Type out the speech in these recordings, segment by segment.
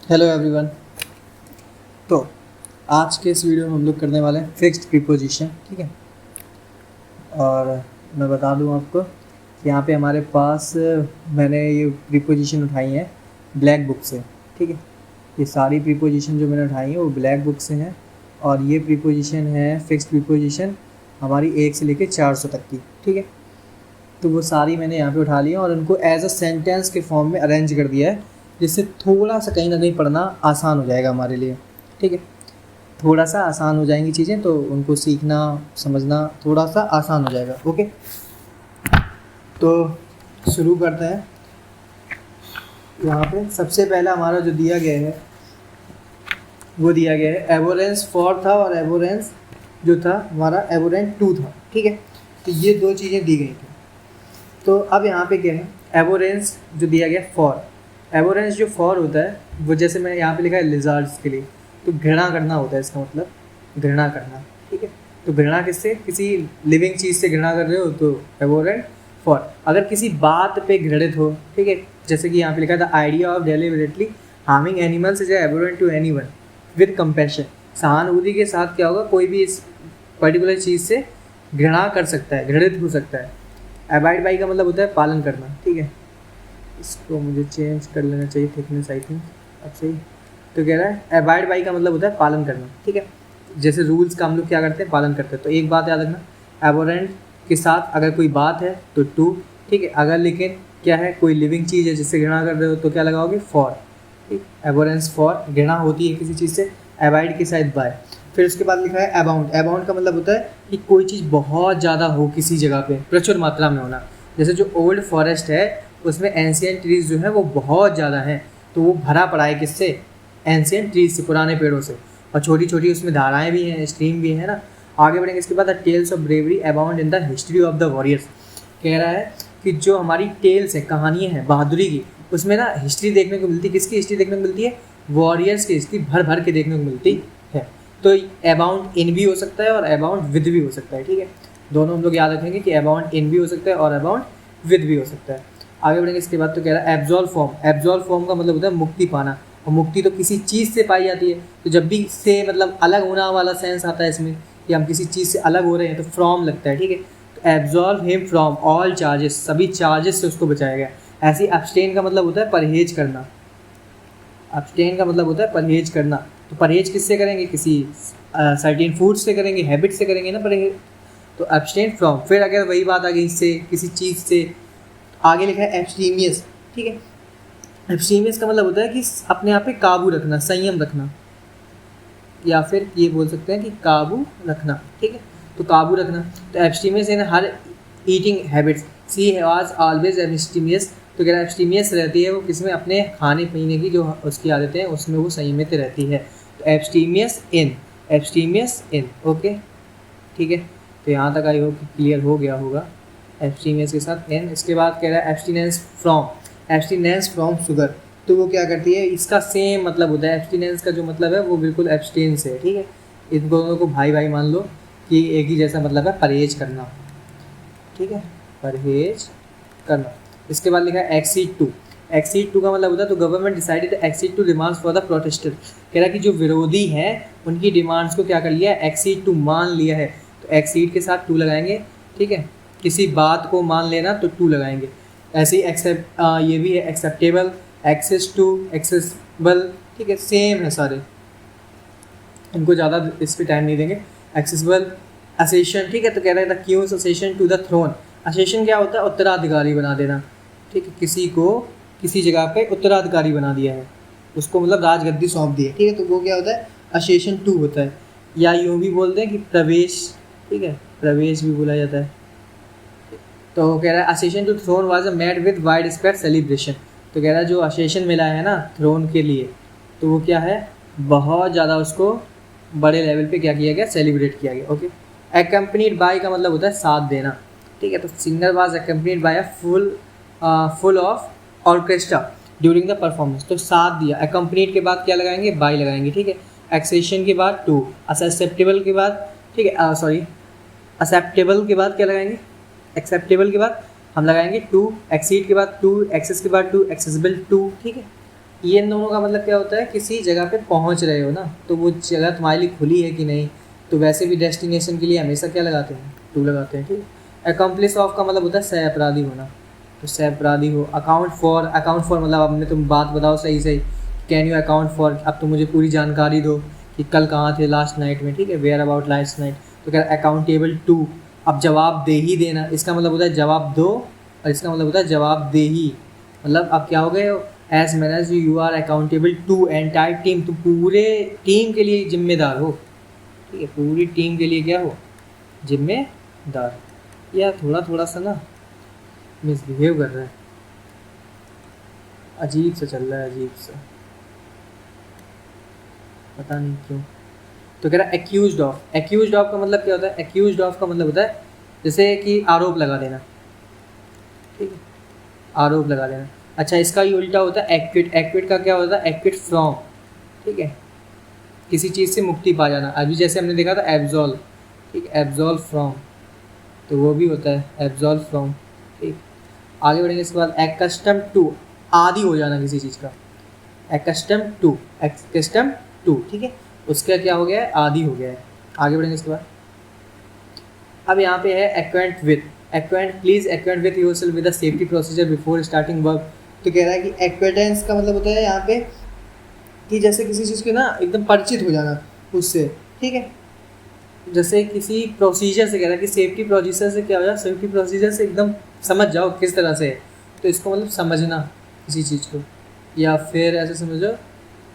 Hello everyone. तो आज के इस वीडियो में हम लोग करने वाले हैं फिक्स्ड प्रीपोजिशन, ठीक है। और मैं बता दूं आपको कि यहाँ पे हमारे पास मैंने ये प्रीपोजिशन उठाई हैं ब्लैक बुक से, ठीक है। ये सारी प्रीपोजिशन जो मैंने उठाई हैं वो ब्लैक बुक से हैं। और ये प्रीपोजिशन है फिक्स्ड प्रीपोजिशन हमारी 1 से लेकर 400 तक की, ठीक है। तो वो सारी मैंने यहाँ पे उठा ली और उनको एज अ सेंटेंस के फॉर्म में अरेंज कर दिया है, जिससे थोड़ा सा कहीं ना कहीं पढ़ना आसान हो जाएगा हमारे लिए, ठीक है। थोड़ा सा आसान हो जाएंगी चीज़ें, तो उनको सीखना समझना थोड़ा सा आसान हो जाएगा। ओके, तो शुरू करते हैं। यहाँ पे सबसे पहला हमारा जो दिया गया है वो दिया गया है एबोरेंस 4 था और एबोरेंस जो था हमारा एबोरेंट 2 था, ठीक है। तो ये दो चीज़ें दी गई थी। तो अब यहाँ पे क्या है, एबोरेंस जो दिया गया 4, एबोरेंस जो 4 होता है वो जैसे मैं यहाँ पे लिखा है लिजार्ड्स के लिए, तो घृणा करना होता है इसका मतलब, घृणा करना, ठीक है। तो घृणा किससे, किसी लिविंग चीज़ से घृणा कर रहे हो तो एबोरेंट 4। अगर किसी बात पे घृणित हो, ठीक है, जैसे कि यहाँ पे लिखा था idea of deliberately harming animals is abhorrent to anyone with compassion. सहानुभूति के साथ क्या होगा, कोई भी इस पर्टिकुलर चीज़ से घृणा कर सकता है, घृणित हो सकता है। अबाइड बाई का मतलब होता है पालन करना, ठीक है। इसको मुझे चेंज कर लेना चाहिए थिकनेस, आई थिंक अब सही। तो कह रहा है अबाइड बाई का मतलब होता है पालन करना, ठीक है। जैसे रूल्स का हम लोग क्या करते हैं, पालन करते हैं। तो एक बात याद रखना, एबोरेंट के साथ अगर कोई बात है तो 2, ठीक है। अगर लेकिन क्या है, कोई लिविंग चीज़ है जिससे घृणा कर रहे हो तो क्या लगाओगे 4, ठीक। एबोरेंस 4, घृणा होती है किसी चीज़ से, अबाइड के साथ बाय। फिर उसके बाद लिखा है अबाउंड। अबाउंड का मतलब होता है कि कोई चीज़ बहुत ज़्यादा हो किसी जगह पे, प्रचुर मात्रा में होना। जैसे जो ओल्ड फॉरेस्ट है उसमें एंशियंट ट्रीज जो है वो बहुत ज़्यादा हैं, तो वो भरा पड़ा है किससे, एंशियंट ट्रीज से, पुराने पेड़ों से। और छोटी छोटी उसमें धाराएं भी हैं, स्ट्रीम भी है ना। आगे बढ़ेंगे इसके बाद, the tales of bravery abound in the history of the warriors. कह रहा है कि जो हमारी टेल्स हैं, कहानियाँ हैं बहादुरी की, उसमें ना हिस्ट्री देखने को मिलती है। किसकी हिस्ट्री देखने को मिलती है, वॉरियर्स की हिस्ट्री भर भर के देखने को मिलती है। तो अबाउंड इन भी हो सकता है और अबाउंड विद भी हो सकता है, ठीक है। दोनों हम लोग याद रखेंगे कि अबाउंड इन भी हो सकता है और अबाउंड विद भी हो सकता है। आगे बढ़ेंगे इसके बाद, तो कह रहा है एब्जॉल्व फॉर्म। एब्जॉल्व फॉर्म का मतलब होता है मुक्ति पाना, और मुक्ति तो किसी चीज़ से पाई जाती है। तो जब भी से मतलब अलग होना वाला सेंस आता है इसमें, कि हम किसी चीज़ से अलग हो रहे हैं, तो फ्रॉम लगता है, ठीक है। तो absolve him from all charges, सभी चार्जेस से उसको बचाया गया। ऐसे अब्सटेन का मतलब होता है परहेज करना। अब्सटेन का मतलब होता है परहेज करना। तो परहेज किससे करेंगे, किसी सर्टेन फूड से करेंगे, हैबिट से करेंगे ना परहेज। तो अब्सटेन फ्रॉम। फिर अगर वही बात आ गई इससे, किसी चीज़ से, आगे लिखा है एब्सटीमियस, ठीक है। एब्सटीमियस का मतलब होता है कि अपने आप पे काबू रखना, संयम रखना, या फिर ये बोल सकते हैं कि काबू रखना, ठीक है। तो काबू रखना। तो abstemious in her eating habits, she was always abstemious. तो कह रहा एब्सटीमियस रहती है वो किसमें, अपने खाने पीने की जो उसकी आदतें हैं उसमें वो संयमित रहती है। तो एब्सटीमियस इन, एब्सटीमियस इन, ओके, ठीक है। तो यहाँ तक आई होप कि क्लियर हो गया होगा एब्सटीनियंस के साथ एन। इसके बाद कह रहा है एब्सटीनेंस फ्रॉम। एब्सटीनेंस फ्रॉम शुगर, तो वो क्या करती है, इसका सेम मतलब होता है। एब्सटीनेंस का जो मतलब है वो बिल्कुल एब्सटेन से है, ठीक है। इन दोनों को भाई भाई मान लो कि एक ही जैसा मतलब है, परहेज करना, ठीक है, परहेज करना। इसके बाद लिखा है एक्सीड टू। एक्सीड टू का मतलब होता है, तो government decided accede to demands for the protester. कह रहा है कि जो विरोधी हैं उनकी डिमांड्स को क्या कर लिया है, एक्सीड टू मान लिया है। तो एक्सीड के साथ 2 लगाएंगे, ठीक है। किसी बात को मान लेना तो 2 लगाएंगे। ऐसे ही एक्सेप्ट, ये भी है एक्सेप्टेबल, एक्सेस टू, एक्सेसिबल, ठीक है, सेम है सारे, इनको ज़्यादा इस पर टाइम नहीं देंगे। एक्सेसिबल, असेशन, ठीक है। तो कह रहा था क्यूज असेशन टू द थ्रोन। असेशन क्या होता है, उत्तराधिकारी बना देना, ठीक है। किसी को किसी जगह पे उत्तराधिकारी बना दिया है, उसको मतलब राजगद्दी सौंप दी है, ठीक है। तो वो क्या होता है, असेशन 2 होता है। या यूँ भी बोलते हैं कि प्रवेश, ठीक है, प्रवेश भी बोला जाता है। तो कह रहा है accession to throne was made with wide spread celebration. तो कह रहा है जो असेशन मिला है ना थ्रोन के लिए, तो वो क्या है, बहुत ज़्यादा उसको बड़े लेवल पे क्या किया गया, सेलिब्रेट किया गया, ओके। एकम्पनीड बाय का मतलब होता है साथ देना, ठीक है। तो singer was accompanied by a full of orchestra during the performance. तो साथ दिया, एकम्पनीड के बाद क्या लगाएंगे, बाय लगाएंगे, ठीक है। एक्सेशन के बाद 2, असेप्टेबल के बाद, ठीक है, सॉरी, एक्सेप्टेबल के बाद क्या लगाएंगे, एक्सेप्टेबल के बाद हम लगाएंगे 2, एक्सीड के बाद 2, एक्सेस के बाद 2, एक्सेसिबल 2, ठीक है। ये इन दोनों का मतलब क्या होता है, किसी जगह पे पहुंच रहे हो ना, तो वो जगह तुम्हारे लिए खुली है कि नहीं। तो वैसे भी डेस्टिनेशन के लिए हमेशा क्या लगाते हैं, टू लगाते हैं, ठीक है। अकम्प्लिस ऑफ का मतलब होता है सह अपराधी होना, तो सह अपराधी हो। अकाउंट फॉर मतलब अपने तुम बात बताओ सही सही, कैन यू अकाउंट फॉर, अब तुम मुझे पूरी जानकारी दो कि कल कहाँ थे लास्ट नाइट में, ठीक है, वेयर अबाउट लास्ट नाइट। तो क्या अकाउंटेबल टू, अब जवाब दे ही देना, इसका मतलब होता है जवाब दो, और इसका मतलब होता है जवाब दे ही। मतलब अब क्या हो गए, as man as you are accountable to entire team, तुम पूरे टीम के लिए जिम्मेदार हो, ठीक है, पूरी टीम के लिए क्या हो, जिम्मेदार। या थोड़ा थोड़ा सा ना मिसबिहेव कर रहा है, अजीब सा चल रहा है, अजीब सा, पता नहीं क्यों। तो कह रहा है एक्यूज्ड ऑफ, एक्यूज्ड ऑफ का मतलब क्या होता है, एक्यूज्ड ऑफ का मतलब होता है जैसे कि आरोप लगा देना, ठीक है, आरोप लगा देना। अच्छा, इसका ही उल्टा होता है एक्विट, एक्विट का क्या होता है, एक्विट फ्रॉम, ठीक है, किसी चीज़ से मुक्ति पा जाना। अभी जैसे हमने देखा था एब्जॉल्व, ठीक, एब्जॉल्व फ्रॉम, तो वो भी होता है एब्जॉल्व फ्रॉम, ठीक। आगे बढ़ेंगे इसके बाद एक्कस्टम टू, आदी हो जाना किसी चीज़ का, एक्कस्टम टू, एक्कस्टम टू, ठीक है, उसका क्या हो गया है, आदी हो गया है। आगे बढ़ेंगे इसके बाद, अब यहाँ पे है acquaint with, acquaint please acquaint with yourself with the safety procedure before starting work. तो कह रहा है कि एक्वेटेंस का मतलब होता है यहाँ पे कि जैसे किसी चीज़ के ना एकदम परिचित हो जाना उससे, ठीक है, जैसे किसी प्रोसीजर से, कह रहा है कि सेफ्टी प्रोसीजर से क्या हो जाए, सेफ्टी प्रोसीजर से एकदम समझ जाओ किस तरह से है। तो इसको मतलब समझना किसी चीज़ को, या फिर ऐसे समझो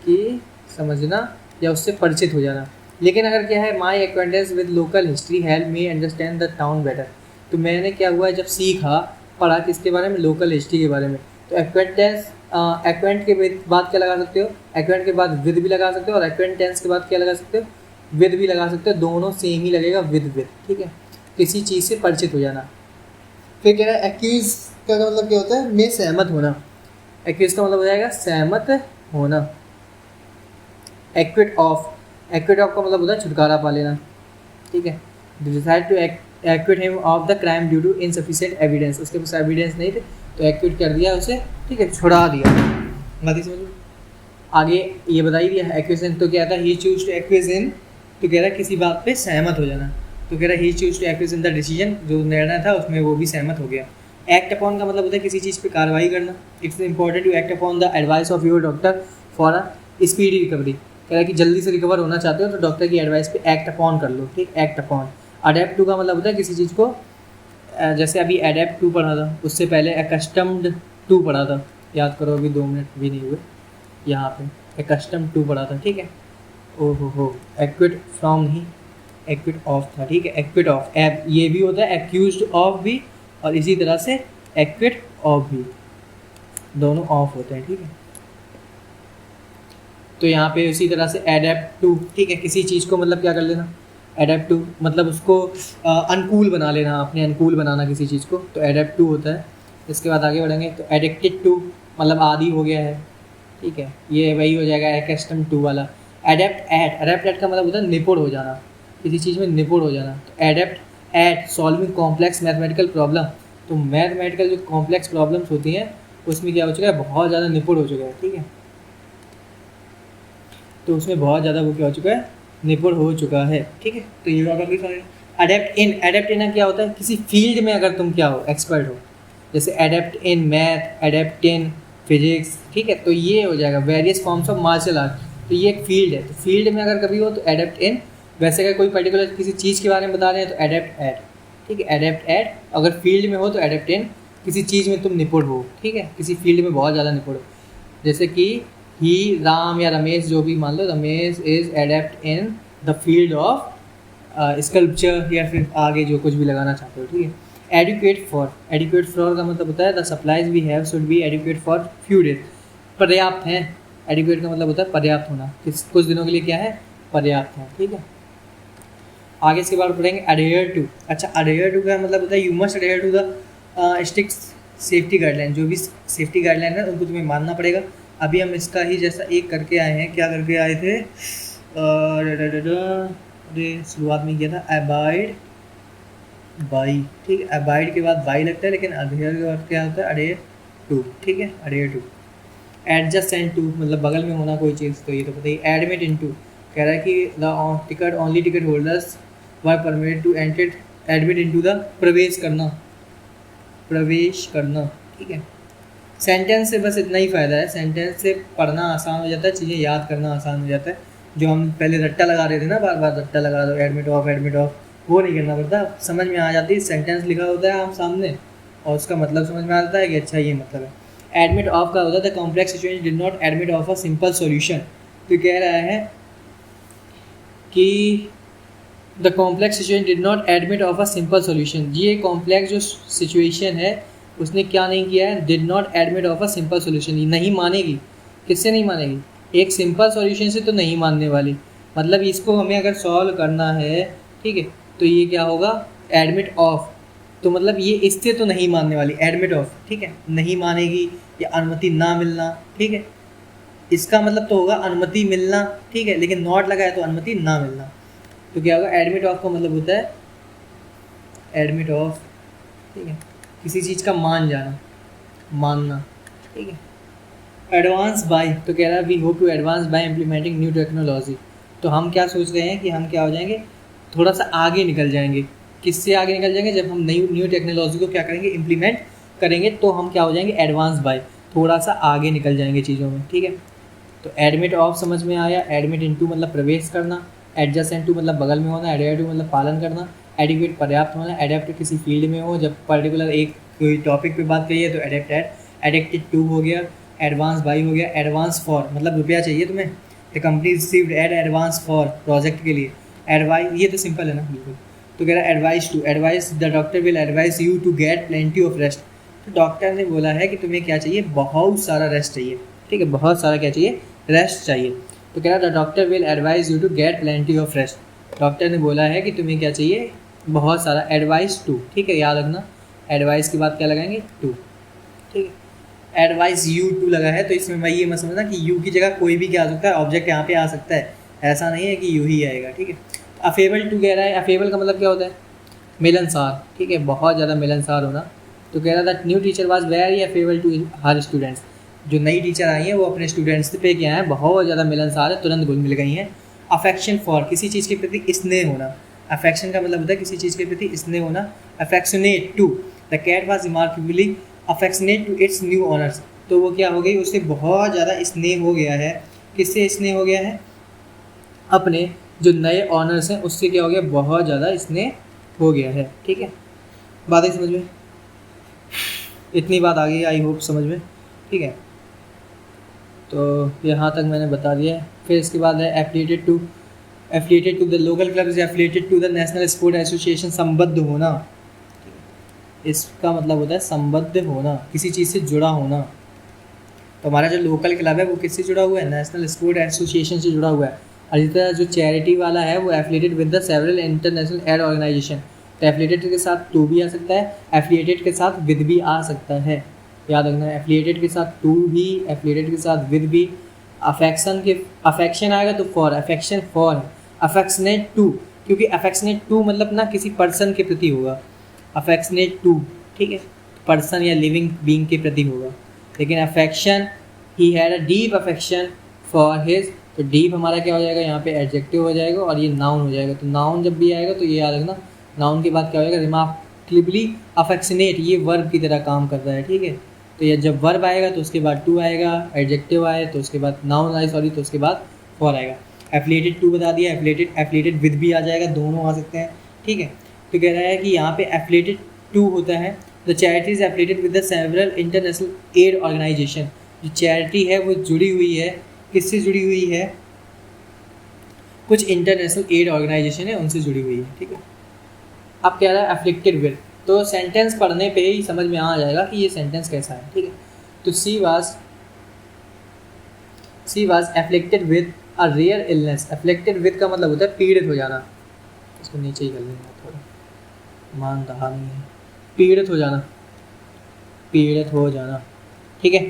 कि समझना या उससे परिचित हो जाना। लेकिन अगर क्या है, my acquaintance with local history help me understand the town better, तो मैंने क्या हुआ है जब सीखा, पढ़ा किसके बारे में, लोकल हिस्ट्री के बारे में। तो एक्वेंटेंस, एक्वेंट के बाद क्या लगा सकते हो, एक्वेंट के बाद विद भी लगा सकते हो, और एक्वेंटेंस के बाद क्या लगा सकते हो, विद भी लगा सकते हो, दोनों सेम ही लगेगा, विद, ठीक है, किसी चीज़ से परिचित हो जाना। फिर कह रहा है एक्यूज का मतलब क्या होता है, में सहमत होना, एक्यूज का मतलब हो जाएगा सहमत होना। एक्विट ऑफ, एक्विट ऑफ का मतलब होता है छुटकारा पा लेना, ठीक है, decide to acquit him of the crime due to insufficient evidence, उसके पास एविडेंस नहीं थे तो एक्विट कर दिया उसे, ठीक है, छुड़ा दिया। बाकी समझो, आगे ये बता ही दिया एक्विजन, तो क्या था, ही चूज टू एक्विजन, तो कह रहा है किसी बात पे सहमत हो जाना, तो कह रहा है he choose to acquiesce in the decision, जो निर्णय था उसमें वो भी सहमत हो गया। एक्ट अपॉन का मतलब होता है किसी चीज़ पे कार्रवाई करना, it's important to act upon the advice of your doctor for a speedy recovery, कह रहा है कि जल्दी से रिकवर होना चाहते हो तो डॉक्टर की एडवाइस पे एक्ट अपॉन कर लो, ठीक, एक्ट अपॉन। अडेप्ट टू का मतलब होता है किसी चीज़ को, जैसे अभी एडेप्ट टू पढ़ा था, उससे पहले अकस्टम्ड टू पढ़ा था, याद करो, अभी 2 मिनट भी नहीं हुए, यहाँ पे अकस्टम टू पढ़ा था, ठीक है। ओहो हो, एक्विट फ्रॉम नहीं, एक्विट ऑफ था, ठीक है, एक्विट ऑफ, ये भी होता है एक्यूज्ड ऑफ भी, और इसी तरह से एक्विट ऑफ भी, दोनों ऑफ होते हैं, ठीक है। तो यहाँ पे उसी तरह से एडेप्ट टू, ठीक है, किसी चीज़ को मतलब क्या कर लेना, एडेप्ट टू मतलब उसको अनुकूल बना लेना, अपने अनुकूल बनाना किसी चीज़ को, तो एडेप्ट टू होता है। इसके बाद आगे बढ़ेंगे तो एडिक्टेड टू मतलब आदी हो गया है, ठीक है, ये वही हो जाएगा एक्स्टम टू वाला। एडेप्ट एट, एडेप्ट एट का मतलब होता है निपुण हो जाना, किसी चीज़ में निपुण हो जाना, तो adept at solving complex mathematical problem, तो मैथमेटिकल जो कॉम्प्लेक्स प्रॉब्लम्स होती हैं उसमें क्या हो चुका है, बहुत ज़्यादा निपुण हो चुका है, ठीक है, तो उसमें बहुत ज़्यादा वो क्या हो चुका है, निपुण हो चुका है, ठीक है। तो ये होगा कि एडेप्ट इन, एडेप्ट इन क्या होता है, किसी फील्ड में अगर तुम क्या हो, एक्सपर्ट हो, जैसे adept in math, adept in physics, ठीक है, तो ये हो जाएगा various forms of martial art, तो ये एक फील्ड है, तो फील्ड में अगर कभी हो तो एडेप्ट इन। वैसे अगर कोई पर्टिकुलर किसी चीज़ के बारे में बता रहे हैं तो एडेप्ट एट, ठीक है, एडेप्ट एट। अगर फील्ड में हो तो एडेप्ट इन, किसी चीज़ में तुम निपुण हो, ठीक है, किसी फील्ड में बहुत ज़्यादा निपुण हो, जैसे कि ही, राम या रमेश, जो भी मान लो, Ramesh is adept in the field of sculpture, या फिर आगे जो कुछ भी लगाना चाहते हो, ठीक है। एडिक्वेट फॉर, एडिक्वेट फॉर का मतलब होता है the supplies we have should be adequate for few days, पर्याप्त हैं। एडिक्वेट का मतलब होता है पर्याप्त होना, कुछ दिनों के लिए क्या है, पर्याप्त है, ठीक है। आगे इसके बाद पढ़ेंगे अडेयर टू। अच्छा, अडेयर टू का मतलब होता है you must adhere to the strict safety guideline, जो भी सेफ्टी गाइडलाइन है उनको तुम्हें मानना पड़ेगा। अभी हम इसका ही जैसा एक करके आए हैं, क्या करके आए थे, शुरुआत में किया था अबाइड बाई, ठीक है, अबाइड के बाद बाई लगता है, लेकिन अडेयर के बाद क्या होता है, अडेयर टू, ठीक है, अडेयर टू। एडजसेंट टू मतलब बगल में होना कोई चीज़, तो ये तो पता ही। एडमिट इनटू कह रहा है कि the ticket only ticket holders were permitted to enter admit into the प्रवेश करना, प्रवेश करना, ठीक है। सेंटेंस से बस इतना ही फ़ायदा है, सेंटेंस से पढ़ना आसान हो जाता है, चीज़ें याद करना आसान हो जाता है। जो हम पहले रट्टा लगा रहे थे ना, बार बार रट्टा लगा दो, एडमिट ऑफ, वो नहीं करना पड़ता, समझ में आ जाती है। सेंटेंस लिखा होता है आप सामने और उसका मतलब समझ में आता है कि अच्छा ये मतलब है। एडमिट ऑफ का होता है the complex situation did not admit of a simple solution. तो कह रहा है कि the complex situation did not admit of a simple solution. ये कॉम्प्लेक्स जो सिचुएशन है उसने क्या नहीं किया है, did not admit of a simple solution. ये नहीं मानेगी, किससे नहीं मानेगी, एक सिंपल सॉल्यूशन से तो नहीं मानने वाली। मतलब इसको हमें अगर सॉल्व करना है, ठीक है, तो ये क्या होगा, एडमिट ऑफ, तो मतलब ये इससे तो नहीं मानने वाली, एडमिट ऑफ, ठीक है, नहीं मानेगी या अनुमति ना मिलना, ठीक है। इसका मतलब तो होगा अनुमति मिलना, ठीक है, लेकिन नॉट लगा है तो अनुमति ना मिलना। तो क्या होगा, एडमिट ऑफ का मतलब होता है एडमिट ऑफ, ठीक है, किसी चीज़ का मान जाना, मानना, ठीक है। एडवांस बाय, तो कह रहा है we hope to advance by implementing new technology. तो हम क्या सोच रहे हैं कि हम क्या हो जाएंगे, थोड़ा सा आगे निकल जाएंगे। किससे आगे निकल जाएंगे, जब हम न्यू टेक्नोलॉजी को क्या करेंगे, इम्प्लीमेंट करेंगे, तो हम क्या हो जाएंगे, एडवांस बाय, थोड़ा सा आगे निकल जाएंगे चीज़ों में, ठीक है। तो एडमिट ऑफ समझ में आया। एडमिट इनटू मतलब प्रवेश करना, एडजसेंट टू मतलब बगल में होना, एडेयर टू मतलब पालन करना, एडिक्वेट पर्याप्त होना, एडेप्ट किसी फील्ड में हो, जब पर्टिकुलर एक कोई टॉपिक पे बात करिए तो एडेप्टेड, एडिक्टेड टू हो गया, एडवांस बाई हो गया, एडवांस फॉर मतलब रुपया चाहिए तुम्हें, the company received advance for project के लिए, एडवाइस, ये तो सिंपल है ना बिल्कुल। तो कह रहा है advise to, advise the doctor will advise you to get plenty of rest. तो डॉक्टर ने बोला है कि तुम्हें क्या चाहिए, बहुत सारा रेस्ट चाहिए, ठीक है, बहुत सारा क्या चाहिए, रेस्ट चाहिए। तो कह रहा the doctor will advise you to get plenty of rest. Doctor ने बोला है कि तुम्हें क्या चाहिए, बहुत सारा, एडवाइस टू, ठीक है, याद रखना एडवाइस के बाद क्या लगाएंगे, टू, ठीक है। एडवाइस यू टू लगा है तो इसमें भाई ये मत समझना कि यू की जगह कोई भी क्या आ सकता है, ऑब्जेक्ट यहाँ पे आ सकता है, ऐसा नहीं है कि यू ही आएगा, ठीक है। अफेबल टू कह रहा है, अफेबल का मतलब क्या होता है, मिलनसार, ठीक है, बहुत ज़्यादा मिलनसार होना। तो कह रहा था new teacher was very affable to her students. जो नई टीचर आई हैं वो अपने स्टूडेंट्स पे क्या है, बहुत ज़्यादा मिलनसार है, तुरंत घुल मिल गई हैं। अफेक्शन फॉर किसी चीज़ के प्रति स्नेह होना, अफेक्शन का मतलब होता है किसी चीज़ के प्रति स्नेह होना। Affectionate to, the cat was remarkably affectionate to its new owners. तो वो क्या हो गई, उससे बहुत ज़्यादा स्नेह हो गया है। किससे स्नेह हो गया है, अपने जो नए ऑनर्स हैं उससे क्या हो गया, बहुत ज़्यादा स्नेह हो गया है, ठीक है। बातें समझ में, इतनी बात आ गई, आई होप समझ में, ठीक है। तो यहाँ तक मैंने बता दिया है। फिर इसके बाद है affiliated to the local club is affiliated to the national sport association, संबद्ध होना। इसका मतलब होता है संबद्ध होना, किसी चीज़ से जुड़ा होना। तो हमारा जो लोकल क्लब है वो किससे जुड़ा हुआ है, नेशनल स्पोर्ट एसोसिएशन से जुड़ा हुआ है। और इसी तरह जो चैरिटी वाला है वो affiliated with the several international aid organization. तो एफिलिएटेड के साथ टू भी आ सकता है, एफिलिएटेड के साथ विद भी आ सकता है, याद रखना है। एफिलिएटेड के साथ टू भी, एफिलिएटेड के साथ विद भी। अफेक्शन आएगा तो for, affection for, affectionate to, क्योंकि अफेक्शनेट टू मतलब ना किसी पर्सन के प्रति होगा, अफेक्शनेट टू, ठीक है, पर्सन या लिविंग बीइंग के प्रति होगा। लेकिन affection, he had a deep affection for his, तो डीप हमारा क्या हो जाएगा, यहाँ पे एडजेक्टिव हो जाएगा और ये नाउन हो जाएगा। तो नाउन जब भी आएगा तो ये याद रखना, नाउन के बाद क्या हो जाएगा, रिमार्केबली अफेक्शनेट, ये वर्ब की तरह काम कर रहा है, ठीक है। तो ये जब वर्ब आएगा तो उसके बाद टू आएगा, एडजेक्टिव आए तो उसके बाद नाउन आए, सॉरी, तो उसके बाद फॉर आएगा। एफिलिएटेड टू बता दिया, एफिलिएटेड विद भी आ जाएगा, दोनों आ सकते हैं, ठीक है। तो कह रहा है कि यहाँ पे एफिलिएटेड टू होता है the charity is affiliated with the several international aid organization. जो चैरिटी है वो जुड़ी हुई है, किससे जुड़ी हुई है, कुछ इंटरनेशनल एड ऑर्गेनाइजेशन है उनसे जुड़ी हुई है, ठीक है। अब कह रहा है अफ्लिक्टेड विद, तो सेंटेंस पढ़ने पे ही समझ में आ जाएगा कि ये सेंटेंस कैसा है, ठीक है। तो she was afflicted with a rare illness. Afflicted with का मतलब होता है पीड़ित हो जाना, इसको नीचे ही कर लेंगे थोड़ा, मान रहा नहीं है, पीड़ित हो जाना, पीड़ित हो जाना, ठीक है।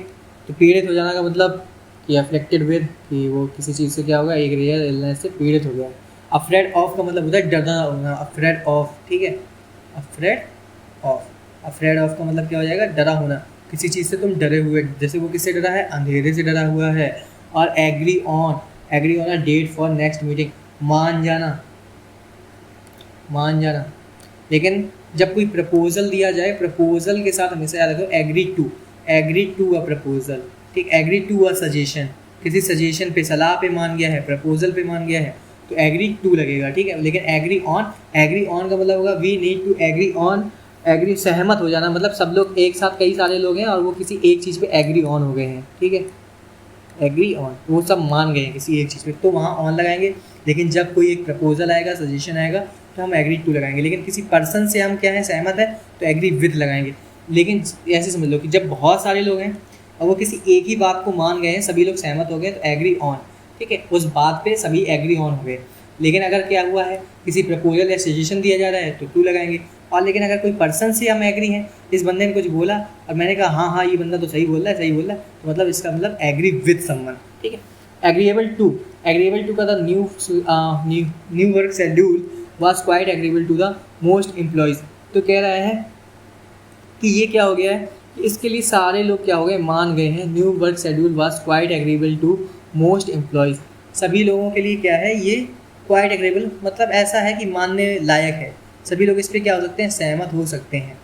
तो पीड़ित हो जाना का मतलब कि एफ्लिक्टेड विद, कि वो किसी चीज़ से क्या होगा, एक रेयर इलनेस से पीड़ित हो गया। अफ्रेड ऑफ का मतलब होता है डरना होना, अफ्रेड ऑफ, ठीक है, अफ्रेड ऑफ, अफ्रेड ऑफ का मतलब क्या हो जाएगा, डरा होना। किसी चीज़ से तुम डरे हुए, जैसे वो किससे डरा है, अंधेरे से डरा हुआ है। और agree on a date for next meeting, मान जाना, मान जाना। लेकिन जब कोई प्रपोजल दिया जाए, प्रपोजल के साथ हमेशा याद रखो एग्री टू अ प्रपोजल, ठीक, एग्री टू अ सजेशन, किसी सजेशन पे, सलाह पे मान गया है, प्रपोजल पे मान गया है, तो एग्री टू लगेगा, ठीक है। लेकिन एग्री ऑन का मतलब होगा we need to agree on, agree सहमत हो जाना, मतलब सब लोग एक साथ, कई सारे लोग हैं और वो किसी एक चीज़ पे एग्री ऑन हो गए हैं, ठीक है, एग्री ऑन, वो सब मान गए हैं किसी एक चीज़ पे, तो वहाँ ऑन लगाएंगे। लेकिन जब कोई एक प्रपोजल आएगा, सजेशन आएगा, तो हम एग्री टू लगाएंगे। लेकिन किसी पर्सन से हम क्या है, सहमत है, तो एग्री विद लगाएंगे। लेकिन ऐसे समझ लो कि जब बहुत सारे लोग हैं और वो किसी एक ही बात को मान गए हैं, सभी लोग सहमत हो गए, तो एग्री ऑन, ठीक है, उस बात पे सभी एग्री ऑन हो गए। लेकिन अगर क्या हुआ है, किसी प्रपोजल या सजेशन दिया जा रहा है, तो टू लगाएंगे। और लेकिन अगर कोई पर्सन से हम एग्री हैं, इस बंदे ने कुछ बोला और मैंने कहा हाँ हाँ ये बंदा तो सही बोल रहा है, तो मतलब इसका मतलब एग्री विद समवन, ठीक है। एग्रीएबल टू का the new work schedule was quite agreeable to the most employees. तो कह रहा है कि ये क्या हो गया है, कि इसके लिए सारे लोग क्या हो गए, मान गए हैं। New work schedule was quite agreeable to most employees, सभी लोगों के लिए क्या है ये क्वाइट एग्रीएबल, मतलब ऐसा है कि मानने लायक है, सभी लोग इस पर क्या हो सकते हैं, सहमत हो सकते हैं।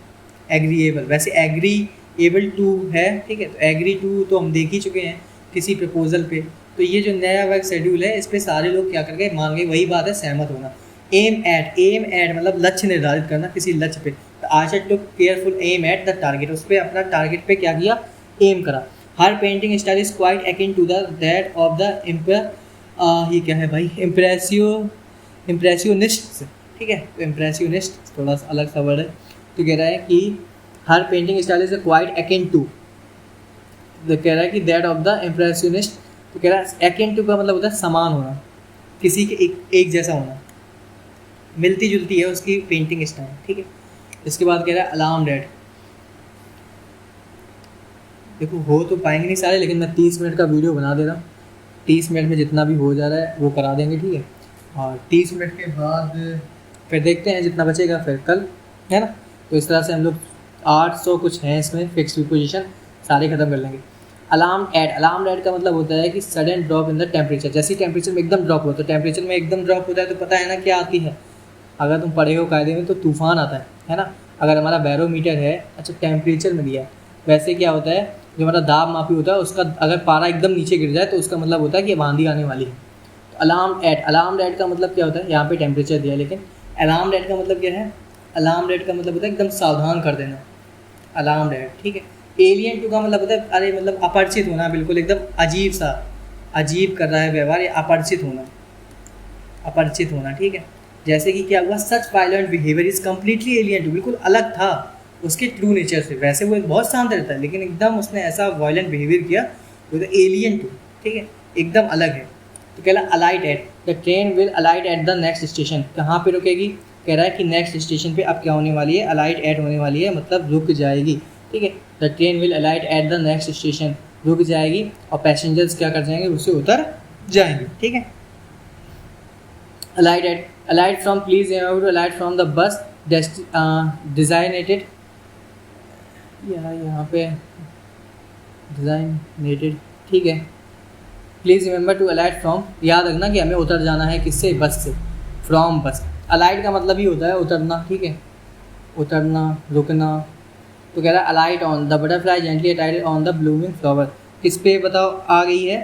एग्रीएबल, वैसे एग्रीएबल टू है, ठीक है, तो एग्री टू तो हम देख ही चुके हैं किसी प्रपोजल पे। तो ये जो नया वर्क शेड्यूल है, इस पे सारे लोग क्या कर गए, मान गए, वही बात है सहमत होना। एम एट मतलब लक्ष्य निर्धारित करना किसी लक्ष्य पे। तो Asha took careful aim at the target, उस पर अपना टारगेट पे क्या किया, एम करा। Her painting style is quite akin to the that of the ये क्या है भाई, इम्प्रेसियोनिस्ट, ठीक है, तो इम्प्रेसियोनिस्ट थोड़ा सा अलग सा वर्ड है। तो कह रहा है कि her painting style is quite akin to, तो कह रहा है कि दैट ऑफ द इम्प्रेसियोनिस्ट, तो कह रहा है अकिन टू का मतलब होता है समान होना, किसी के एक जैसा होना, मिलती जुलती है उसकी पेंटिंग स्टाइल, ठीक है। इसके बाद कह रहा है अलार्म डेट, देखो हो तो पाएंगे नहीं सारे, लेकिन मैं 30 मिनट का वीडियो बना दे रहा हूँ, 30 मिनट में जितना भी हो जा रहा है वो करा देंगे, ठीक है। और 30 मिनट के बाद फिर देखते हैं जितना बचेगा फिर कल, है ना। तो इस तरह से हम लोग 800 कुछ हैं इसमें फिक्स पोजीशन सारे ख़त्म कर लेंगे। अलार्म एट का मतलब होता है कि sudden drop in the temperature, जैसे टेम्परेचर में एकदम ड्रॉप होता है, टेम्परेचर में एकदम ड्रॉप होता है तो पता है ना क्या आती है, अगर तुम पढ़े हो कायदे में तो तूफान आता है ना। अगर हमारा बैरोमीटर है, अच्छा टेम्परेचर में दिया है, वैसे क्या होता है जो हमारा दाब मापी होता है उसका अगर पारा एकदम नीचे गिर जाए तो उसका मतलब होता है कि आंधी आने वाली है। तो अलार्म एट का मतलब क्या होता है, यहाँ पे टेम्परेचर दिया, लेकिन अलार्म एट का मतलब क्या है, अलार्म एट का मतलब होता है एकदम सावधान कर देना, अलार्म एट, ठीक है। एलियन टू का मतलब होता है अरे मतलब अपरिचित होना, बिल्कुल एकदम अजीब कर रहा है व्यवहार, या अपरिचित होना, ठीक है। जैसे कि क्या हुआ, such violent behaviour is completely alien to, बिल्कुल अलग था उसके ट्रू नेचर से। वैसे वो बहुत शांत रहता है, लेकिन एकदम उसने ऐसा वायलेंट बिहेवियर किया, वो तो एलियन टू, ठीक है, एकदम अलग है। तो कह रहा alight at, the train will alight at the next station, कहाँ पे रुकेगी, कह रहा है कि नेक्स्ट स्टेशन पे अब क्या होने वाली है, अलाइट एट होने वाली है, मतलब रुक जाएगी, ठीक है। The train will alight at the next station, रुक जाएगी और पैसेंजर्स क्या कर जाएंगे, उससे उतर जाएंगे, ठीक है। Alight from, please alight from the bus designated, यहाँ पे डिजाइनेटेड, ठीक है। Please remember to alight from, याद रखना कि हमें उतर जाना है किससे, बस से, फ्रॉम बस। अलाइट का मतलब ही होता है उतरना, ठीक है, उतरना, रुकना। तो कह रहा है alight on the butterfly gently alighted on the blooming flower, किस पे बताओ आ गई है,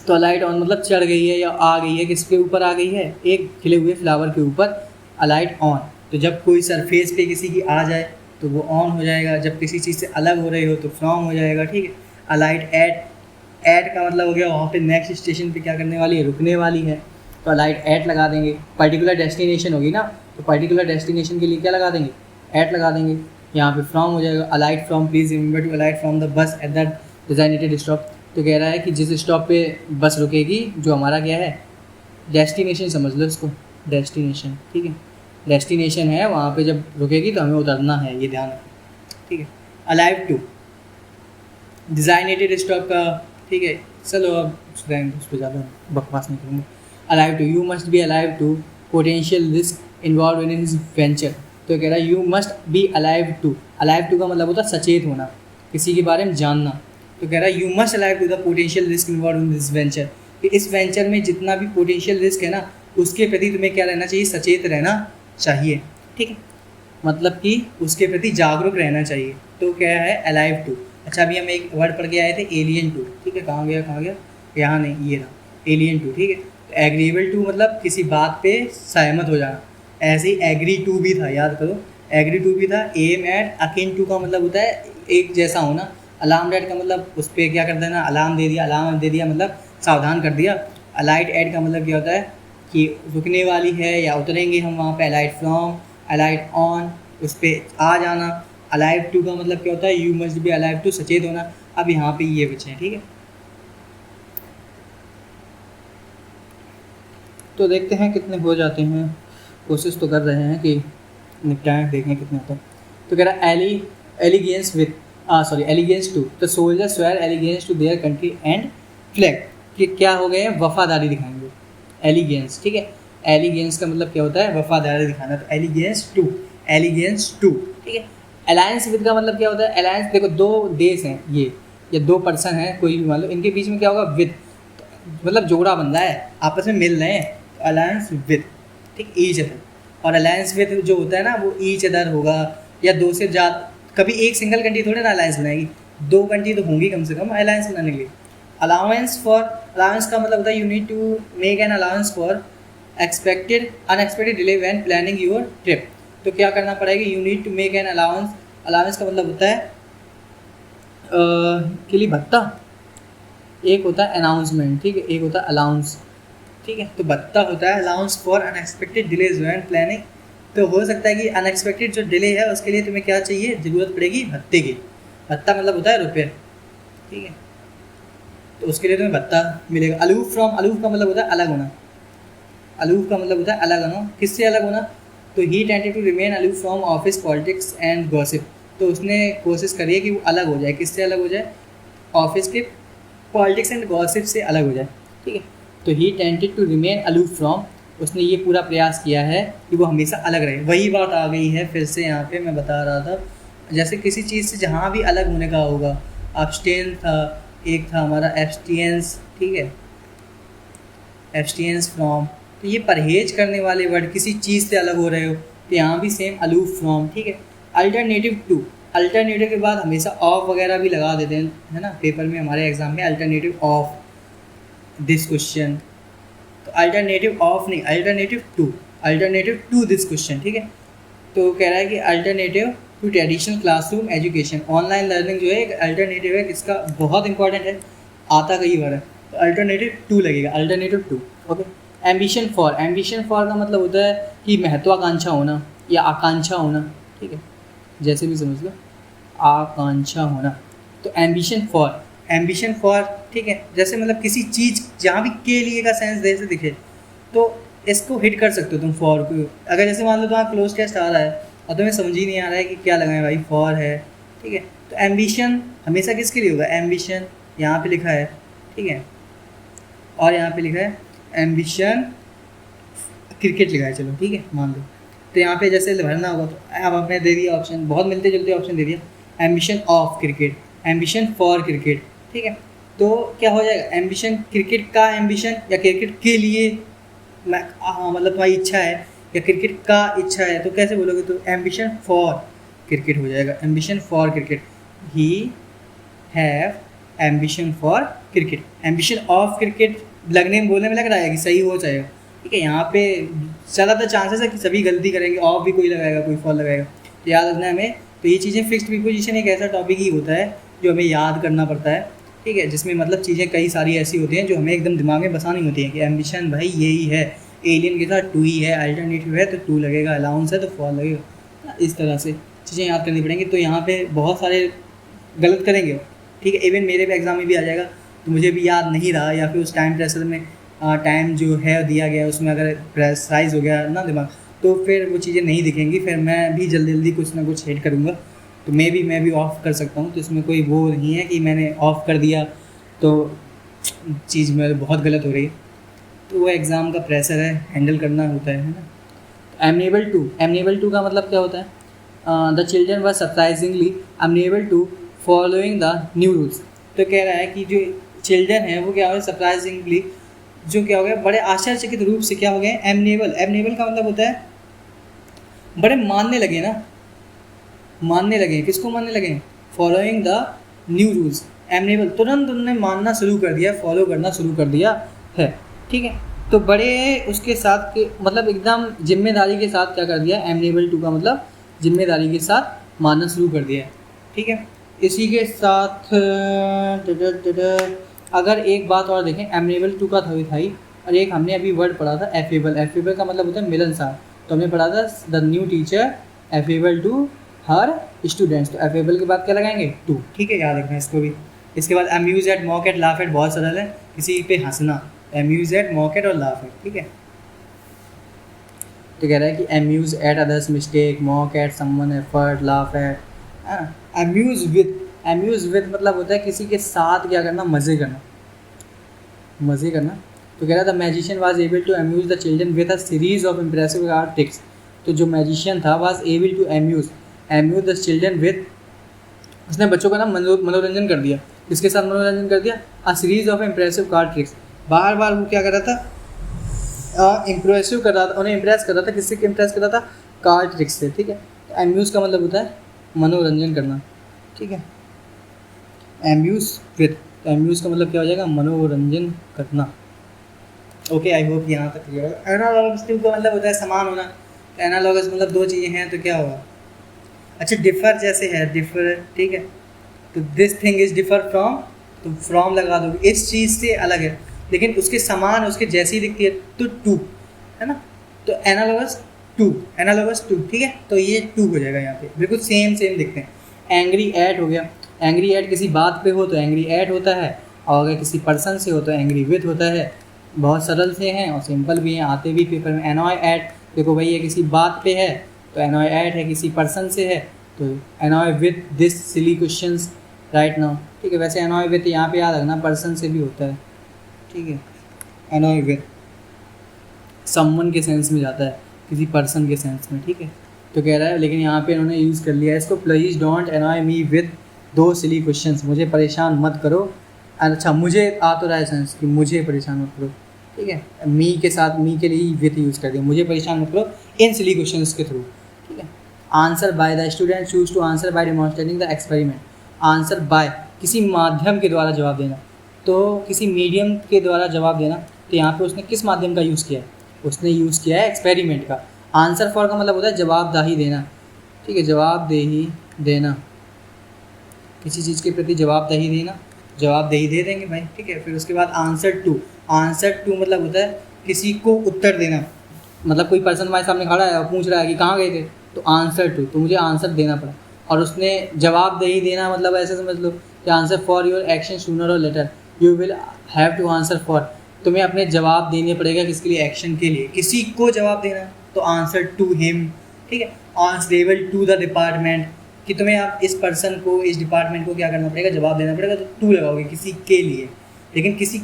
तो अलाइट ऑन मतलब चढ़ गई है या आ गई है, किस पे ऊपर आ गई है, एक खिले हुए फ्लावर के ऊपर, अलाइट ऑन। तो जब कोई सरफेस पे किसी की आ जाए तो वो ऑन हो जाएगा, जब किसी चीज़ से अलग हो रही हो तो फ्रॉम हो जाएगा, ठीक है। अलाइट एट का मतलब हो गया वहाँ पे नेक्स्ट स्टेशन पे क्या करने वाली है, रुकने वाली है, तो अलाइट एट लगा देंगे। पर्टिकुलर डेस्टिनेशन होगी ना, तो पर्टिकुलर डेस्टिनेशन के लिए क्या लगा देंगे, एट लगा देंगे, यहाँ पे फ्रॉम हो जाएगा। Alight from, please remember to alight from the bus at the designated stop, तो कह रहा है कि जिस स्टॉप पे बस रुकेगी, जो हमारा क्या है डेस्टिनेशन, समझ लो इसको डेस्टिनेशन, ठीक है, डेस्टिनेशन है, वहाँ पे जब रुकेगी तो हमें उतरना है, ये ध्यान रखो, ठीक है। अलाइव टू, डिजाइनेटेड स्टॉप का, ठीक है, चलो अब उस पर ज़्यादा बकवास नहीं करूँगा। Alive to, you must be alive to potential risk involve in his venture, तो कह रहा है you must be alive to, alive to का मतलब होता है सचेत होना, किसी के बारे में जानना। तो कह रहा है you must alive to the potential risk involve in this venture, कि इस वेंचर में जितना भी पोटेंशियल रिस्क है ना उसके प्रति तुम्हें क्या रहना चाहिए, सचेत रहना चाहिए। ठीक है, मतलब कि उसके प्रति जागरूक रहना चाहिए। तो क्या है अलाइव टू। अच्छा अभी हम एक वर्ड पढ़ के आए थे एलियन टू। ठीक है, कहाँ गया, यहाँ नहीं, ये रहा एलियन टू। ठीक है, तो एग्रीएबल टू मतलब किसी बात पे सहमत हो जाना, ऐसे ही एग्री टू भी था, याद करो एग्री टू भी था। एम एट अकिन टू का मतलब होता है एक जैसा होना। अलार्म एट का मतलब उस पर क्या कर देना, अलार्म दे दिया मतलब सावधान कर दिया। अलाइट एट का मतलब क्या होता है कि रुकने वाली है या उतरेंगे हम वहाँ पे। अलाइट फ्रॉम, अलाइट ऑन, उस पर आ जाना। अलाइव टू का मतलब क्या होता है you must be alive to, सचेत होना। अब यहाँ पे ये बचे हैं। ठीक है, तो देखते हैं कितने हो जाते हैं, कोशिश तो कर रहे हैं कि निपटाएं, देखें कितने होते हैं। तो कह रहा है allegiance to the soldiers were allegiance to their country and flag, कि क्या हो गए हैं, वफादारी दिखाएंगे। एलिगेंस, ठीक है, एलिगेंस का मतलब क्या होता है, वफादारी दिखाना। तो एलिगेंस टू, ठीक है। अलायंस विद का मतलब क्या होता है, अलायंस देखो दो देश हैं ये, या दो पर्सन हैं कोई भी मान लो, इनके बीच में क्या होगा विद, मतलब जोड़ा बन रहा है, आपस में मिल रहे हैं, तो अलायंस विद, ठीक, ईच अदर। और अलायंस विद जो होता है ना वो ईच अदर होगा, या दो से ज़्यादा, कभी एक सिंगल कंट्री थोड़े ना अलायंस बनाएगी, दो कंट्री तो होंगी कम से कम अलायंस बनाने के लिए। अलाउंस का मतलब होता है you need to make an allowance for unexpected delay when planning your trip. तो क्या करना पड़ेगा, you need to make an allowance का मतलब होता है के लिए भत्ता, एक होता है अनाउंसमेंट, ठीक है, एक होता है अलाउंस, ठीक है। तो भत्ता होता है allowance for unexpected delays when planning. तो हो सकता है कि अनएक्सपेक्टेड जो डिले है उसके लिए तुम्हें क्या चाहिए, ज़रूरत पड़ेगी भत्ते की। भत्ता मतलब होता है रुपये, ठीक है, तो उसके लिए तुम्हें भत्ता मिलेगा। अलूफ का मतलब होता है अलग होना, अलूफ का मतलब होता है अलग होना। किससे अलग होना, तो he tended to remain aloof from office politics and gossip. तो उसने कोशिश करी है कि वो अलग हो जाए, किससे अलग हो जाए, ऑफिस के पॉलिटिक्स एंड गॉसिप से अलग हो जाए, ठीक है। तो he tended to remain aloof from, उसने ये पूरा प्रयास किया है कि वो हमेशा अलग रहे। वही बात आ गई है फिर से यहाँ पे, मैं बता रहा था, जैसे किसी चीज़ से जहाँ भी अलग होने का होगा, अब्सटेन था, एक था हमारा एब्सटियंस, ठीक है, एब्सटियंस फ्रॉम, तो ये परहेज करने वाले वर्ड, किसी चीज़ से अलग हो रहे हो, तो यहाँ भी सेम अलूफ फ्रॉम, ठीक है। अल्टरनेटिव टू, अल्टरनेटिव के बाद हमेशा ऑफ वगैरह भी लगा देते हैं, है ना, पेपर में हमारे एग्जाम में, अल्टरनेटिव ऑफ दिस क्वेश्चन। तो अल्टरनेटिव ऑफ नहीं, अल्टरनेटिव टू दिस क्वेश्चन, ठीक है। तो कह रहा है कि alternative to traditional classroom education, online learning जो है एक अल्टरनेटिव है, किसका बहुत इंपॉर्टेंट है, आता कई बार है, तो अल्टरनेटिव टू लगेगा, alternative to, okay. Ambition for का मतलब होता है कि महत्वाकांक्षा होना या आकांक्षा होना, ठीक है, जैसे भी समझ लो, आकांक्षा होना। तो एम्बिशन फॉर, ठीक है, जैसे मतलब किसी चीज़ जहाँ भी के लिए का सेंस जैसे दिखे, तो इसको हिट कर सकते हो तुम फॉर को। अगर जैसे मान लो तुम्हारा क्लोज टेस्ट आ रहा है और तुम्हें समझ ही नहीं आ रहा है कि क्या लगाएं भाई, फॉर है, ठीक है। तो एम्बिशन हमेशा किसके लिए होगा, एम्बिशन यहाँ पे लिखा है, ठीक है, और यहाँ पे लिखा है एम्बिशन क्रिकेट लिखा है, चलो ठीक है मान लो। तो यहाँ पे जैसे भरना होगा, तो अब आपने दे दिया ऑप्शन, बहुत मिलते जुलते ऑप्शन दे दिया, ambition of cricket, ambition for cricket, ठीक है। तो क्या हो जाएगा, एम्बिशन क्रिकेट का एम्बिशन, या क्रिकेट के लिए मतलब तुम्हारी इच्छा है, या क्रिकेट का इच्छा है, तो कैसे बोलोगे, तो एम्बिशन फॉर क्रिकेट हो जाएगा, ambition for cricket, he have ambition for cricket. Ambition of cricket लगने में, बोलने में लग रहा है कि सही हो जाएगा, ठीक है। यहाँ पे ज़्यादातर चांसेस है कि सभी गलती करेंगे, ऑफ भी कोई लगाएगा, कोई फॉर लगाएगा, तो याद रखना है हमें। तो ये चीज़ें, फिक्स्ड प्रीपोजिशन एक ऐसा टॉपिक ही होता है जो हमें याद करना पड़ता है, ठीक है, जिसमें मतलब चीज़ें कई सारी ऐसी होती हैं जो हमें एकदम दिमाग में बसानी होती हैं कि एम्बिशन भाई यही है, एलियन के साथ टू ही है, अल्टरनेटिव है तो टू लगेगा, अलाउंस है तो फॉर लगेगा, इस तरह से चीज़ें याद करनी पड़ेंगी। तो यहाँ पे बहुत सारे गलत करेंगे, ठीक है, इवन मेरे भी एग्ज़ाम में भी आ जाएगा, तो मुझे भी याद नहीं रहा, या फिर उस टाइम प्रेशर में टाइम जो है दिया गया उसमें अगर प्रेशराइज हो गया ना दिमाग, तो फिर वो चीज़ें नहीं दिखेंगी, फिर मैं भी जल्दी कुछ ना कुछ हेड करूँगा। तो मैं भी ऑफ़ कर सकता हूँ, तो इसमें कोई वो नहीं है कि मैंने ऑफ़ कर दिया तो चीज़ में बहुत गलत हो रही है। तो वो एग्ज़ाम का प्रेशर है, हैंडल करना होता है ना। एमनेबल टू का मतलब क्या होता है, the children were surprisingly unable to following the new rules. तो कह रहा है कि जो चिल्ड्रन है वो क्या हो गया, सरप्राइजिंगली जो क्या हो गया, बड़े आश्चर्यचकित रूप से क्या हो गए, एमनेबल। एमनेबल का मतलब होता है बड़े मानने लगे ना, मानने लगे, किसको मानने लगे, following the new rules. Amenable तुरंत उन्होंने मानना शुरू कर दिया, फॉलो करना शुरू कर दिया है, ठीक है। तो बड़े उसके साथ के मतलब एकदम जिम्मेदारी के साथ क्या कर दिया, एमनेबल टू का मतलब जिम्मेदारी के साथ मानना शुरू कर दिया है, ठीक है। इसी के साथ अगर एक बात और देखें, एमनेबल टू का था ही, और एक हमने अभी वर्ड पढ़ा था एफेबल। एफेबल का मतलब होता है मिलनसार। तो हमने पढ़ा था the new teacher affable to her students. तो एफेबल के बाद क्या लगाएंगे, टू, ठीक है, याद रखना इसको भी। इसके बाद amuse at, mock at, laugh at बहुत सरल है, किसी पे हंसना, अम्यूज एट, मॉक एट और लाफ एट, ठीक है। तो कह रहा है कि amuse at others mistake, mock at someone effort, laugh at, amuse with. Amuse with मतलब होता है किसी के साथ क्या करना, मज़े करना, मज़े करना। तो कह रहा था magician was able to amuse the children with a series of impressive art tricks. तो जो मैजिशियन था was able to amuse the children with, उसने बच्चों का ना मनोरंजन कर दिया, किसके साथ मनोरंजन कर दिया, a series of impressive card tricks. बार बार वो क्या कर रहा था, इम्प्रेसिव कर रहा था, उन्हें इम्प्रेस कर रहा था, किससे इम्प्रेस कर रहा था, कार्ड ट्रिक्स से, ठीक है। तो अम्यूज़ का मतलब होता है मनोरंजन करना, ठीक है। अम्यूज़ विद, तो अम्यूज़ का मतलब क्या हो जाएगा, मनोरंजन करना। ओके, आई होप यहाँ तक क्लियर है। एनालॉगस का मतलब होता है समान होना। एनालॉगस मतलब दो चीज़ें हैं तो क्या होगा, अच्छा डिफ़र जैसे है, डिफ़र, ठीक है। तो this thing is differ from, तो फ्रॉम लगा दोगे, इस चीज़ से अलग है, लेकिन उसके समान, उसके जैसी दिखती है, तो टू, है ना। तो एनालॉगस टू, एनालॉगस टू, ठीक है। तो ये टू हो जाएगा यहाँ पे, बिल्कुल सेम सेम दिखते हैं। एंग्री एट हो गया, एंग्री एट किसी बात पे हो तो एंग्री एट होता है, और अगर किसी पर्सन से हो तो एंग्री विद होता है। बहुत सरल से हैं और सिंपल भी हैं, आते भी पेपर में। एनॉय एट, देखो भाई ये किसी बात पे है तो एनॉय एट है, किसी पर्सन से है तो annoy with this silly questions right now, ठीक है। वैसे एनॉय विद यहाँ पे याद रखना पर्सन से भी होता है, ठीक है। एनॉय विद समवन के सेंस में जाता है, किसी पर्सन के सेंस में, ठीक है। तो कह रहा है लेकिन यहाँ पे इन्होंने यूज़ कर लिया है इसको, please don't annoy me with दो सिली क्वेश्चंस, मुझे परेशान मत करो। अच्छा मुझे आ तो रहा है सेंस कि मुझे परेशान मत करो, ठीक है। मी के साथ, मी के लिए विद यूज़ कर दिया, मुझे परेशान मत करो इन सिली क्वेश्चंस के थ्रू, ठीक है। Answer by, the student choose to answer by demonstrating the experiment. Answer by किसी माध्यम के द्वारा जवाब देना, तो किसी मीडियम के द्वारा जवाब देना। तो यहाँ पे उसने किस माध्यम का यूज़ किया है, उसने यूज़ किया है एक्सपेरिमेंट का। आंसर फॉर का मतलब होता है जवाबदाही देना, ठीक है, जवाबदेही देना, किसी चीज़ के प्रति जवाबदेही देना, जवाबदेही दे देंगे भाई, ठीक है। फिर उसके बाद आंसर टू, आंसर टू मतलब होता है किसी को उत्तर देना, मतलब कोई पर्सन हमारे सामने खड़ा है और पूछ रहा है कि कहाँ गए थे, तो आंसर टू, तो मुझे आंसर देना पड़ा। और उसने जवाबदेही देना मतलब ऐसे समझ लो कि answer for your action sooner or later you will have to answer for, तुम्हें अपने जवाब देने पड़ेगा किसके लिए, एक्शन के लिए, किसी को जवाब देना, तो आंसर टू हिम, ठीक है। आंसरेबल टू द डिपार्टमेंट, कि तुम्हें आप इस पर्सन को, इस डिपार्टमेंट को क्या करना पड़ेगा, जवाब देना पड़ेगा, तो टू लगाओगे किसी के लिए। लेकिन किसी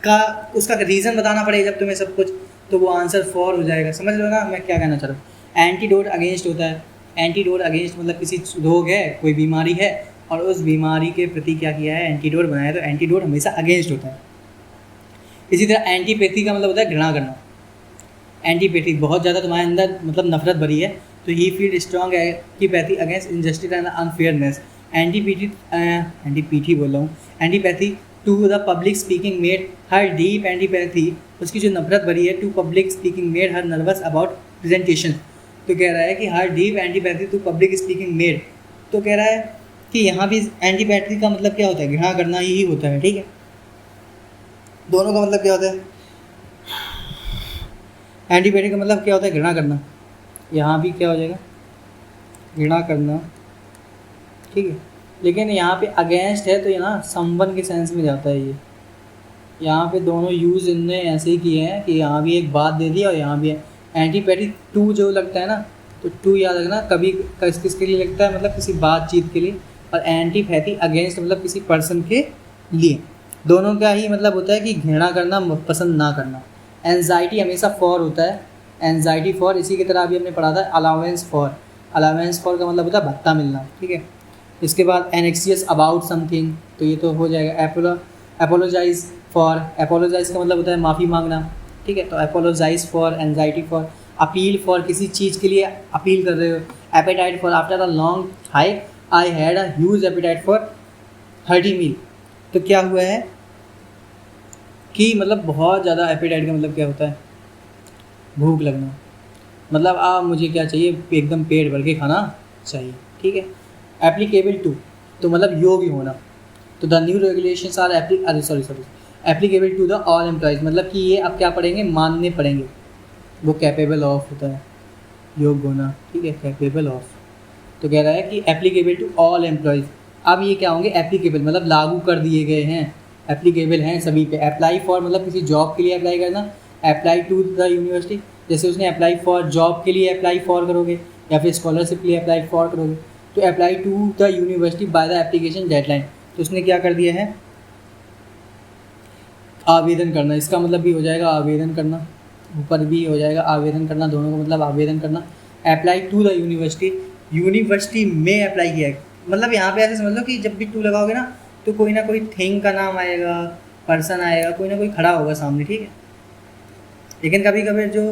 का उसका रीज़न बताना पड़ेगा जब तुम्हें सब कुछ, तो वो आंसर फॉर हो जाएगा। समझ लो ना मैं क्या कहना चाह रहा हूँ। एंटीडोट अगेंस्ट होता है, एंटीडोट अगेंस्ट मतलब किसी रोग है, कोई बीमारी है और उस बीमारी के प्रति क्या किया है, एंटीडोट बनाया, तो एंटीडोट हमेशा अगेंस्ट होता है। इसी तरह एंटीपैथी का मतलब होता है घृणा करना। एंटीपैथी बहुत ज़्यादा तुम्हारे अंदर मतलब नफरत भरी है, तो he feel strong antipathy against injustice and unfairness. Antipathy बोल रहा हूँ, antipathy to the public speaking made her deep antipathy, उसकी जो नफरत भरी है, to public speaking made her nervous about presentation. तो कह रहा है कि her deep antipathy to public speaking made, तो कह रहा है कि यहाँ भी एंटीपैथी का मतलब क्या होता है, घृणा करना ही होता है, ठीक है। दोनों का मतलब क्या होता है, एंटीपैथी का मतलब क्या होता है, घृणा करना, यहाँ भी क्या हो जाएगा, घृणा करना, ठीक है। लेकिन यहाँ पे अगेंस्ट है तो ये ना समवन के सेंस में जाता है ये, यहाँ पे दोनों यूज़ इनने ऐसे ही किए हैं कि यहाँ भी एक बात दे दी और यहाँ भी है। एंटीपैथी टू जो लगता है ना, तो टू याद रखना कभी किसके लिए लगता है, मतलब किसी बातचीत के लिए, और एंटीपैथी अगेंस्ट मतलब किसी पर्सन के लिए। दोनों का ही मतलब होता है कि घृणा करना, पसंद ना करना। एंजाइटी हमेशा फॉर होता है, एंजाइटी फॉर, इसी की तरह अभी हमने पढ़ा था अलाउंस फॉर, अलावेंस फॉर का मतलब होता है भत्ता मिलना, ठीक है। इसके बाद एनेक्सियस अबाउट समथिंग, तो ये तो हो जाएगा। एपोलोजाइज फॉर, एपोलोजाइज का मतलब होता है माफ़ी मांगना, ठीक है। तो apologize for, anxiety for, appeal for, किसी चीज़ के लिए अपील कर रहे हो। Appetite for, after a long hike I had a huge appetite for hearty meal. तो क्या हुआ है कि मतलब बहुत ज़्यादा एपेटाइट का मतलब क्या होता है, भूख लगना, मतलब मुझे क्या चाहिए, एकदम पेट भर के खाना चाहिए, ठीक है। एप्लीकेबल टू, तो मतलब योग्य होना। तो the new regulations are applicable to the all employees, मतलब कि ये अब क्या पढ़ेंगे, मानने पड़ेंगे। वो कैपेबल ऑफ होता है, योग्य होना, ठीक है, कैपेबल ऑफ। तो कह रहा है कि एप्लीकेबल टू ऑल एम्प्लॉयज़। अब ये क्या होंगे, एप्लीकेबल मतलब लागू कर दिए गए हैं, एप्लीकेबल हैं सभी पे। अप्लाई फॉर मतलब किसी जॉब के लिए अप्लाई करना, अप्लाई टू द यूनिवर्सिटी, जैसे उसने अप्लाई फॉर जॉब के लिए अप्लाई फॉर करोगे, या फिर स्कॉलरशिप के लिए अप्लाई फॉर करोगे। तो apply to the university by the application deadline, तो उसने क्या कर दिया है, आवेदन करना, इसका मतलब भी हो जाएगा आवेदन करना, ऊपर भी हो जाएगा आवेदन करना, दोनों का मतलब आवेदन करना। Apply to the university, university में अप्लाई किया है, मतलब यहाँ पे ऐसे समझ लो कि जब भी टू लगाओगे तो कोई ना कोई थिंग का नाम आएगा, पर्सन आएगा, कोई ना कोई खड़ा होगा सामने, ठीक है। लेकिन कभी कभी जो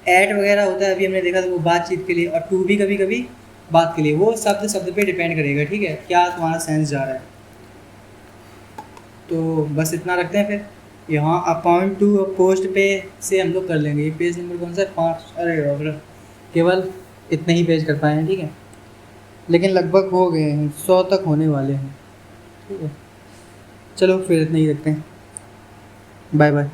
ऐड वगैरह होता है, अभी हमने देखा था वो बातचीत के लिए, और टू भी कभी कभी बात के लिए, वो शब्द पे डिपेंड करेगा, ठीक है, क्या तुम्हारा सेंस जा रहा है। तो बस इतना रखते हैं फिर। यहाँ अपॉइंट टू पोस्ट पे से हम लोग कर लेंगे। ये पेज नंबर कौन सा है, 5, अरे बाप रे, केवल इतने ही पेज कर पाए हैं, ठीक है, लेकिन लगभग हो गए हैं, 100 तक होने वाले हैं, ठीक है। चलो फिर इतना ही रखते हैं, बाय बाय।